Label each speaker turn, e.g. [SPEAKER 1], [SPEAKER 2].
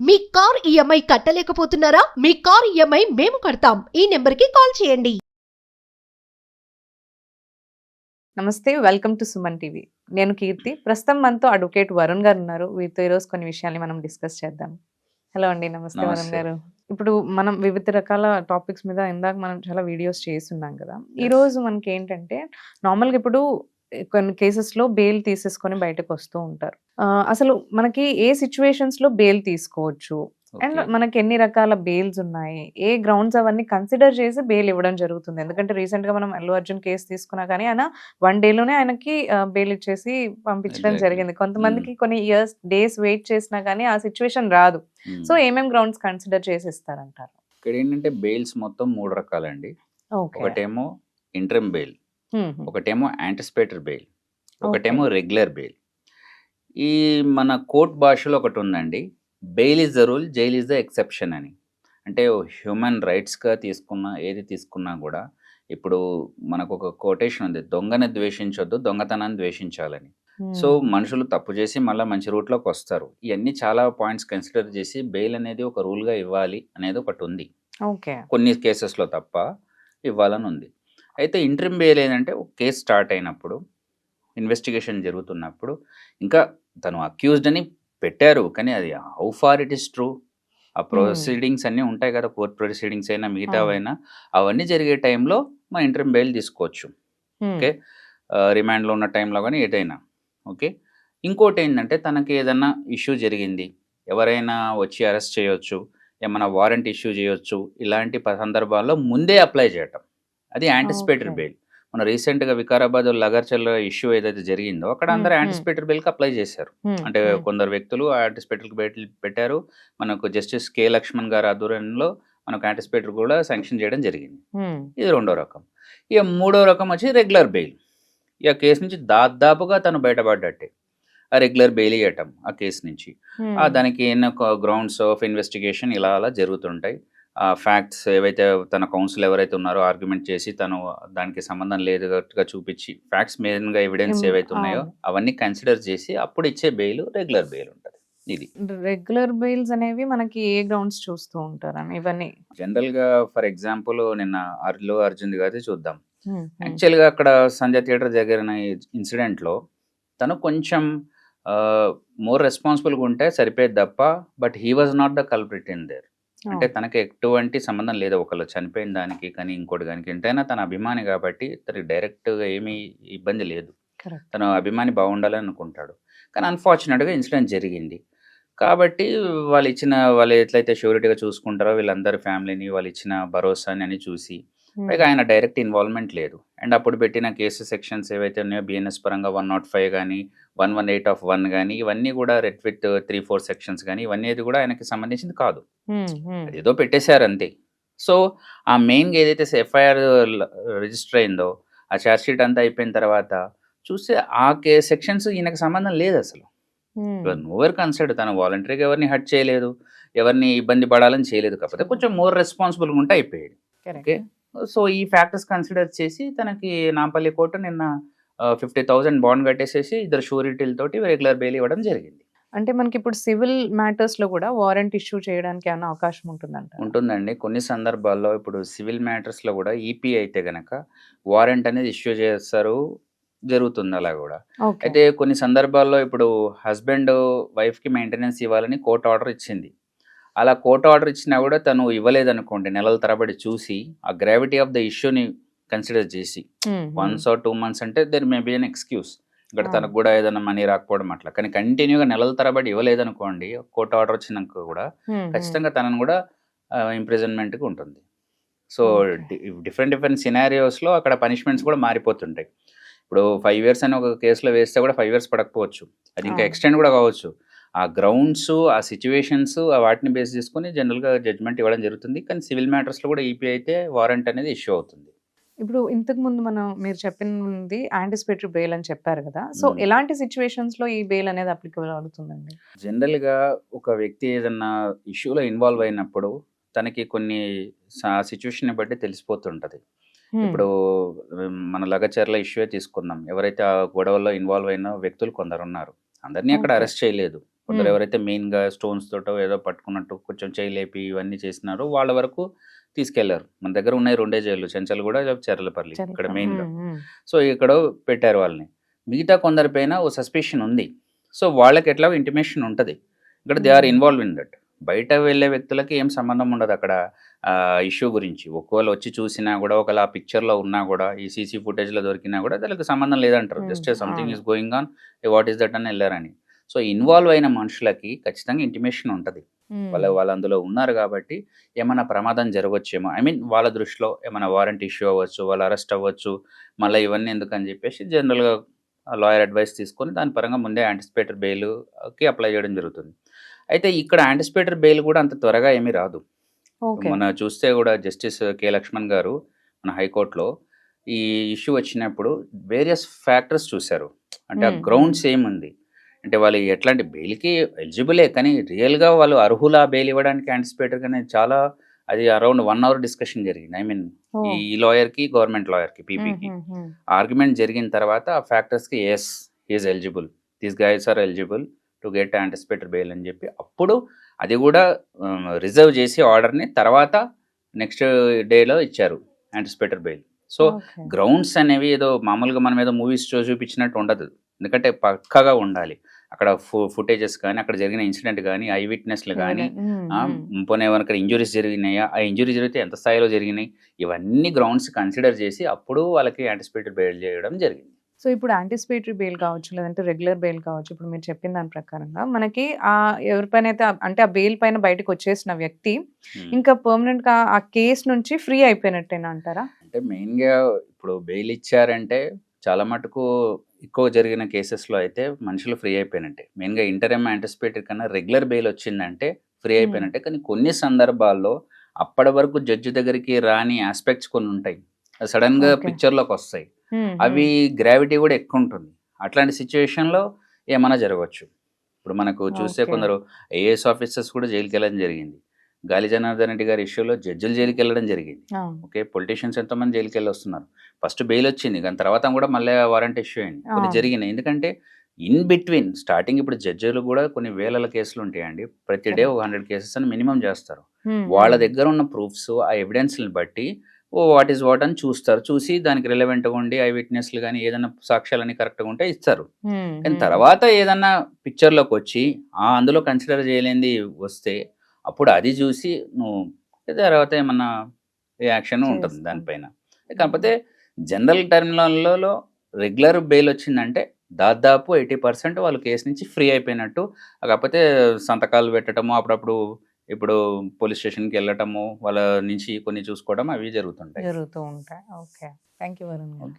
[SPEAKER 1] మీ car EMI కట్టలేకపోతున్నారా? మీ car EMI మేము కడతాం. ఈ నెంబర్కి కాల్ చేయండి.
[SPEAKER 2] నమస్తే, వెల్కమ్ టు సుమన్ టీవీ. నేను కీర్తి. ప్రస్తుతం మనతో అడ్వకేట్ వరుణ్ గారు ఉన్నారు. వీరితో ఈరోజు కొన్ని విషయాల్ని మనం డిస్కస్ చేద్దాం. హలో అండి, నమస్తే వరుణ్
[SPEAKER 3] నమస్తే.
[SPEAKER 2] గారు. ఇప్పుడు మనం వివిధ రకాల టాపిక్స్ మీద ఇందాక మనం చాలా వీడియోస్ చేస్తున్నాం కదా. ఈ రోజు మనకి ఏంటంటే నార్మల్గా ఇప్పుడు కొన్ని కేసెస్లో బెయిల్ తీసేసుకొని బయటకు వస్తూ ఉంటారు. అసలు మనకి ఏ సిచ్యువేషన్స్ లో బెయిల్ తీసుకోవచ్చు అండ్
[SPEAKER 3] ఓకే.
[SPEAKER 2] మనకి ఎన్ని రకాల బెయిల్స్ ఉన్నాయి, ఏ గ్రౌండ్స్ అవన్నీ కన్సిడర్ చేసి బెయిల్ ఇవ్వడం జరుగుతుంది? ఎందుకంటే రీసెంట్ గా మనం అల్లు అర్జున్ కేసు తీసుకున్నా కానీ ఆయన 1 డేలోనే ఆయనకి బెయిల్ ఇచ్చేసి పంపించడం
[SPEAKER 3] Exactly.
[SPEAKER 2] జరిగింది. కొంతమందికి కొన్ని ఇయర్స్ డేస్ వెయిట్ చేసినా కానీ ఆ సిచ్యువేషన్ రాదు. సో ఏమేం గ్రౌండ్స్ కన్సిడర్ చేసి ఇస్తారంటారు?
[SPEAKER 3] ఇక్కడ ఏంటంటే బెయిల్స్ మొత్తం 3 రకాలండి.
[SPEAKER 2] ఓకే.
[SPEAKER 3] ఒకటేమో ఇంటర్మ్ బెయిల్, ఒకటేమో యాంటిసిపేటరీ బెయిల్, ఒకటేమో రెగ్యులర్ బెయిల్. ఈ మన కోర్ట్ భాషలో ఒకటి ఉందండి, bail is the rule, jail is the exception అని. అంటే హ్యూమన్ రైట్స్గా ఏది తీసుకున్నా కూడా ఇప్పుడు మనకు ఒక కొటేషన్ ఉంది, దొంగని ద్వేషించొద్దు, దొంగతనాన్ని ద్వేషించాలని. సో మనుషులు తప్పు చేసి మళ్ళీ మంచి రూట్లోకి వస్తారు. ఇవన్నీ చాలా పాయింట్స్ కన్సిడర్ చేసి బెయిల్ అనేది ఒక రూల్గా ఇవ్వాలి అనేది ఒకటి ఉంది.
[SPEAKER 2] ఓకే.
[SPEAKER 3] కొన్ని కేసెస్లో తప్ప ఇవ్వాలని ఉంది. అయితే ఇంటర్మ్ బెయిల్ ఏంటంటే ఒక కేసు స్టార్ట్ అయినప్పుడు, ఇన్వెస్టిగేషన్ జరుగుతున్నప్పుడు, ఇంకా తను అక్యూజ్డ్ అని పెట్టారు కానీ అది how far it is true, ఆ ప్రొసీడింగ్స్ అన్నీ ఉంటాయి కదా, కోర్ట్ ప్రొసీడింగ్స్ అయినా మిగతావైనా, అవన్నీ జరిగే టైంలో మా ఇంటర్మ్ బెయిల్ తీసుకోవచ్చు. ఓకే, రిమాండ్లో ఉన్న టైంలో కానీ ఏదైనా. ఓకే, ఇంకోటి ఏంటంటే తనకి ఏదైనా ఇష్యూ జరిగింది, ఎవరైనా వచ్చి అరెస్ట్ చేయొచ్చు, ఏమైనా వారెంట్ ఇష్యూ చేయొచ్చు, ఇలాంటి సందర్భాల్లో ముందే అప్లై చేయటం, అది యాంటిసిపేటరీ బెయిల్. మన రీసెంట్గా వికారాబాద్ లగర్చల్ ఇష్యూ ఏదైతే జరిగిందో అక్కడ అందరూ యాంటిసిపేటరీ బెయిల్కి అప్లై చేశారు. అంటే కొందరు వ్యక్తులు యాంటిసిపేటరీ బెయిల్ పెట్టారు. మనకు జస్టిస్ కే లక్ష్మణ్ గారి ఆధ్వర్యంలో మనకు యాంటిసిపేటరీ కూడా శాంక్షన్ చేయడం జరిగింది. ఇది 2వ రకం. ఇక 3వ రకం వచ్చి రెగ్యులర్ బెయిల్. ఇక కేసు నుంచి దాదాపుగా తను బయటపడ్డట్టే, ఆ రెగ్యులర్ బెయిల్ ఇవ్వటం ఆ కేసు నుంచి. దానికి ఎన్నో గ్రౌండ్స్ ఆఫ్ ఇన్వెస్టిగేషన్ ఇలా అలా జరుగుతుంటాయి. ఫ్యాక్ట్స్ ఏవైతే తన కౌన్సిల్ ఎవరైతే ఉన్నారో ఆర్గ్యుమెంట్ చేసి తను దానికి సంబంధం లేదుగా చూపించి ఫ్యాక్ట్స్ మెయిన్గా ఎవిడెన్స్ ఏవైతే ఉన్నాయో అవన్నీ కన్సిడర్ చేసి అప్పుడు ఇచ్చే బెయిల్ రెగ్యులర్ బెయిల్ ఉంటుంది. ఇది
[SPEAKER 2] రెగ్యులర్ బెయిల్స్ అనేవి మనకి ఏ గ్రౌండ్స్ చూస్తూ ఉంటారు ఇవన్నీ?
[SPEAKER 3] జనరల్గా ఫర్ ఎగ్జాంపుల్ నిన్న అల్లు అర్జున్ గారి చూద్దాం. యాక్చువల్గా అక్కడ సంజయ్ థియేటర్ జరిగిన ఇన్సిడెంట్లో తను కొంచెం మోర్ రెస్పాన్సిబుల్గా ఉంటే సరిపోయేది తప్ప, but he was not the culprit in there. అంటే తనకి ఎటువంటి సంబంధం లేదు ఒకళ్ళు చనిపోయిన దానికి కానీ ఇంకోటి దానికి. ఎంతైనా తన అభిమాని కాబట్టి తనకి డైరెక్ట్గా ఏమీ ఇబ్బంది లేదు, తన అభిమాని బాగుండాలని అనుకుంటాడు. కానీ అన్ఫార్చునేట్గా ఇన్సిడెంట్ జరిగింది కాబట్టి వాళ్ళు ఎట్లయితే ష్యూరిటీగా చూసుకుంటారో వీళ్ళందరి ఫ్యామిలీని, వాళ్ళు ఇచ్చిన భరోసాని అని చూసి, పైగా ఆయన డైరెక్ట్ ఇన్వాల్వ్మెంట్ లేదు. అండ్ అప్పుడు పెట్టిన కేసు సెక్షన్స్ ఏవైతే ఉన్నాయో బిఎన్ఎస్ పరంగా 105 కానీ 118(1) కానీ ఇవన్నీ కూడా రెడ్ విత్ 3-4 సెక్షన్స్ కానీ ఇవన్నీ కూడా ఆయనకి సంబంధించింది కాదు, అదేదో పెట్టేశారు అంతే. సో ఆ మెయిన్గా ఏదైతే ఎఫ్ఐఆర్ రిజిస్టర్ అయిందో ఆ ఛార్జ్ షీట్ అంతా అయిపోయిన తర్వాత చూస్తే ఆ సెక్షన్స్ ఈయనకు సంబంధం లేదు అసలు. నోవర్ కన్సర్డ్, తను వాలంటరీగా ఎవరిని హర్ట్ చేయలేదు, ఎవరిని ఇబ్బంది పడాలని చేయలేదు, కాకపోతే కొంచెం మోర్ రెస్పాన్సిబుల్గా ఉంటే అయిపోయాడు. ఓకే, సో ఈ ఫ్యాక్టర్స్ కన్సిడర్ చేసి తనకి నాంపల్లి కోర్టు నిన్న 50,000 బాండ్ కట్టేసేసి ఇద్దరు షూరిటీలతోటి రెగ్యులర్ బెయిల్ ఇవ్వడం జరిగింది.
[SPEAKER 2] అంటే మనకి ఇప్పుడు సివిల్ మ్యాటర్స్ లో కూడా వారెంట్ ఇష్యూ చేయడానికి ఏమైనా అవకాశం
[SPEAKER 3] ఉంటుందండి. కొన్ని సందర్భాల్లో ఇప్పుడు సివిల్ మ్యాటర్స్లో కూడా ఈపీ అయితే గనక వారెంట్ అనేది ఇష్యూ చేస్తారు, జరుగుతుంది అలా కూడా. అయితే కొన్ని సందర్భాల్లో ఇప్పుడు హస్బెండ్ వైఫ్కి మెయింటెనెన్స్ ఇవ్వాలని కోర్టు ఆర్డర్ ఇచ్చింది. అలా కోర్టు ఆర్డర్ ఇచ్చినా కూడా తను ఇవ్వలేదనుకోండి, నెలల తరబడి చూసి ఆ గ్రావిటీ ఆఫ్ ద ఇష్యూని కన్సిడర్ చేసి 1 or 2 months అంటే there may be an excuse, ఇక్కడ తనకు కూడా ఏదైనా మనీ రాకపోవడం అట్లా. కానీ కంటిన్యూగా నెలల తరబడి ఇవ్వలేదనుకోండి, కోర్టు ఆర్డర్ వచ్చినాక కూడా ఖచ్చితంగా తనను కూడా ఇంప్రిజన్మెంట్కి ఉంటుంది. సో డిఫరెంట్ సినారియోస్లో అక్కడ పనిష్మెంట్స్ కూడా మారిపోతుంటాయి. ఇప్పుడు 5 years అని ఒక కేసులో వేస్తే కూడా 5 years పడకపోవచ్చు, అది ఇంకా ఎక్స్టెండ్ కూడా కావచ్చు. ఆ గ్రౌండ్స్, ఆ సిచ్యువేషన్స్, వాటిని బేస్ చేసుకుని జనరల్గా జడ్జ్మెంట్ ఇవ్వడం జరుగుతుంది. కానీ సివిల్ మ్యాటర్స్లో కూడా ఈపీ అయితే వారెంట్ అనేది ఇష్యూ అవుతుంది.
[SPEAKER 2] ఇప్పుడు ఇంతకు ముందు మీరు చెప్పింది యాంటిసిపేటరీ బెయిల్ అని చెప్పారు కదా, సో ఎలాంటి సిచ్యువేషన్స్ లో ఈ బెయిల్ అనేది అప్లికబుల్ అవుతుందండి?
[SPEAKER 3] జనరల్గా ఒక వ్యక్తి ఏదన్నా ఇష్యూలో ఇన్వాల్వ్ అయినప్పుడు తనకి కొన్ని సిచ్యువేషన్ బట్టి తెలిసిపోతుంటది. ఇప్పుడు మన లగచర్ల ఇష్యూ తీసుకుందాం. ఎవరైతే ఆ గొడవల్లో ఇన్వాల్వ్ అయిన వ్యక్తులు కొందరు ఉన్నారు, అందరినీ అక్కడ అరెస్ట్ చేయలేదు, కొందరు
[SPEAKER 2] Hmm.
[SPEAKER 3] ఎవరైతే మెయిన్గా స్టోన్స్ తోటో ఏదో పట్టుకున్నట్టు కొంచెం చేయి లేపి ఇవన్నీ చేసినారో వాళ్ళ వరకు తీసుకెళ్లారు. మన దగ్గర ఉన్నాయి 2 జైళ్ళు, చెంచల్గూడ, చెర్లపల్లి ఇక్కడ మెయిన్గా. సో ఇక్కడ పెట్టారు వాళ్ళని. మిగతా కొందరి పైన ఓ సస్పిషన్ ఉంది. సో వాళ్ళకి ఎట్లా ఇంటిమేషన్ ఉంటుంది, ఇక్కడ they are involve in that. బయట వెళ్ళే వ్యక్తులకి ఏం సంబంధం ఉండదు అక్కడ ఇష్యూ గురించి. ఒకవేళ వచ్చి చూసినా కూడా, ఒకవేళ ఆ పిక్చర్లో ఉన్నా కూడా, ఈ సీసీ ఫుటేజ్లో దొరికినా కూడా దానికి సంబంధం లేదంటారు. Just something is going on, what is that అని వెళ్ళారని. సో ఇన్వాల్వ్ అయిన మనుషులకి ఖచ్చితంగా ఇంటిమేషన్ ఉంటుంది. వాళ్ళు అందులో ఉన్నారు కాబట్టి ఏమైనా ప్రమాదం జరగవచ్చేమో, ఐ మీన్ వాళ్ళ దృష్టిలో ఏమైనా వారెంట్ ఇష్యూ అవ్వచ్చు, వాళ్ళు అరెస్ట్ అవ్వచ్చు, మళ్ళీ ఇవన్నీ ఎందుకని చెప్పేసి జనరల్గా లాయర్ అడ్వైస్ తీసుకొని దాని పరంగా ముందే యాంటిసిపేటరీ బెయిల్కి అప్లై చేయడం జరుగుతుంది. అయితే ఇక్కడ యాంటిసిపేటరీ బెయిల్ కూడా అంత త్వరగా ఏమీ రాదు. మన చూస్తే కూడా జస్టిస్ కె లక్ష్మణ్ గారు మన హైకోర్టులో ఈ ఇష్యూ వచ్చినప్పుడు వేరియస్ ఫ్యాక్టర్స్ చూశారు. అంటే ఆ గ్రౌండ్స్ ఏముంది అంటే వాళ్ళు ఎట్లాంటి బెయిల్కి ఎలిజిబులే, కానీ రియల్గా వాళ్ళు అర్హులా బెయిల్ ఇవ్వడానికి యాంటిసిపేటరీ కానీ చాలా, అది అరౌండ్ 1 hour డిస్కషన్ జరిగింది. ఐ మీన్ ఈ లాయర్కి గవర్నమెంట్ లాయర్కి పీపీకి ఆర్గ్యుమెంట్ జరిగిన తర్వాత ఆ ఫ్యాక్టర్స్కి as is eligible, these guys are eligible to get anticipatory bail అని చెప్పి అప్పుడు అది కూడా రిజర్వ్ చేసి ఆర్డర్ని తర్వాత నెక్స్ట్ డేలో ఇచ్చారు యాంటిసిపేటరీ బెయిల్. సో గ్రౌండ్స్ అనేవి ఏదో మామూలుగా మనం ఏదో మూవీస్ చూపించినట్టు ఉండదు, ఎందుకంటే పక్కాగా ఉండాలి. అక్కడ ఫుటేజెస్ కానీ, అక్కడ జరిగిన ఇన్సిడెంట్ కానీ, ఐ విట్నెస్లు కానీ, పోనీ ఏమైనా ఇంజురీస్ జరిగినాయా, ఆ ఇంజురీ జరిగితే ఎంత స్థాయిలో జరిగినాయి, ఇవన్నీ గ్రౌండ్స్ కన్సిడర్ చేసి అప్పుడు వాళ్ళకి యాంటిసిపేటరీ బెయిల్ చేయడం జరిగింది.
[SPEAKER 2] సో ఇప్పుడు యాంటిసిపేటరీ బెయిల్ కావచ్చు, లేదంటే రెగ్యులర్ బెయిల్ కావచ్చు, ఇప్పుడు మీరు చెప్పిన దాని ప్రకారంగా మనకి ఎవరిపైన అయితే అంటే ఆ బెయిల్ పైన బయటకు వచ్చేసిన వ్యక్తి ఇంకా పర్మనెంట్ గా ఆ కేసు నుంచి ఫ్రీ అయిపోయినట్టేనా అంటారా?
[SPEAKER 3] అంటే మెయిన్గా ఇప్పుడు బెయిల్ ఇచ్చారంటే చాలా మటుకు ఎక్కువ జరిగిన కేసెస్లో అయితే మనుషులు ఫ్రీ అయిపోయినట్టే. మెయిన్గా ఇంటర్మ్ యాంటిసిపేటరీ కన్నా రెగ్యులర్ బెయిల్ వచ్చిందంటే ఫ్రీ అయిపోయినట్టే. కానీ కొన్ని సందర్భాల్లో అప్పటి వరకు జడ్జి దగ్గరికి రాని ఆస్పెక్ట్స్ కొన్ని ఉంటాయి, సడన్గా పిక్చర్లోకి వస్తాయి, అవి గ్రావిటీ కూడా ఎక్కువ ఉంటుంది. అట్లాంటి సిచ్యువేషన్లో ఏమైనా జరగవచ్చు. ఇప్పుడు మనకు చూస్తే కొందరు ఐఏఎస్ ఆఫీసర్స్ కూడా జైలుకి వెళ్ళడం జరిగింది. గాలి జనార్దన్ రెడ్డి గారి ఇష్యూలో జడ్జిలు జైలుకి వెళ్ళడం జరిగింది. ఓకే, పొలిటీషియన్స్ ఎంతోమంది జైలుకి వెళ్ళి వస్తున్నారు. ఫస్ట్ బెయిల్ వచ్చింది, కానీ తర్వాత కూడా మళ్ళీ వారెంట్ ఇష్యూ అయింది, కొన్ని జరిగినాయి. ఎందుకంటే ఇన్ బిట్వీన్ స్టార్టింగ్ ఇప్పుడు జడ్జిలు కూడా కొన్ని వేల కేసులు ఉంటాయండి, ప్రతి డే 100 cases అని మినిమం చేస్తారు. వాళ్ళ దగ్గర ఉన్న ప్రూఫ్స్, ఆ ఎవిడెన్స్ని బట్టి వాట్ ఈస్ వాట్ అని చూస్తారు. చూసి దానికి రిలవెంట్గా ఉండి ఐ విట్నెస్లు కానీ ఏదైనా సాక్ష్యాలని కరెక్ట్గా ఉంటే ఇస్తారు. కానీ తర్వాత ఏదన్నా పిక్చర్లోకి వచ్చి అందులో కన్సిడర్ చేయలేనిది వస్తే అప్పుడు అది చూసి నువ్వు తర్వాత ఏమన్నా యాక్షన్ ఉంటుంది దానిపైన. కాకపోతే జనరల్ టర్మినాలలో రెగ్యులర్ బెయిల్ వచ్చిందంటే దాదాపు 80% వాళ్ళు కేసు నుంచి ఫ్రీ అయిపోయినట్టు. కాకపోతే సంతకాలు పెట్టడము, అప్పుడప్పుడు ఇప్పుడు పోలీస్ స్టేషన్కి వెళ్ళటము, వాళ్ళ నుంచి కొన్ని చూసుకోవడం అవి జరుగుతూ ఉంటాయి.
[SPEAKER 2] ఓకే, థ్యాంక్ యూ వరుణ్ గారు.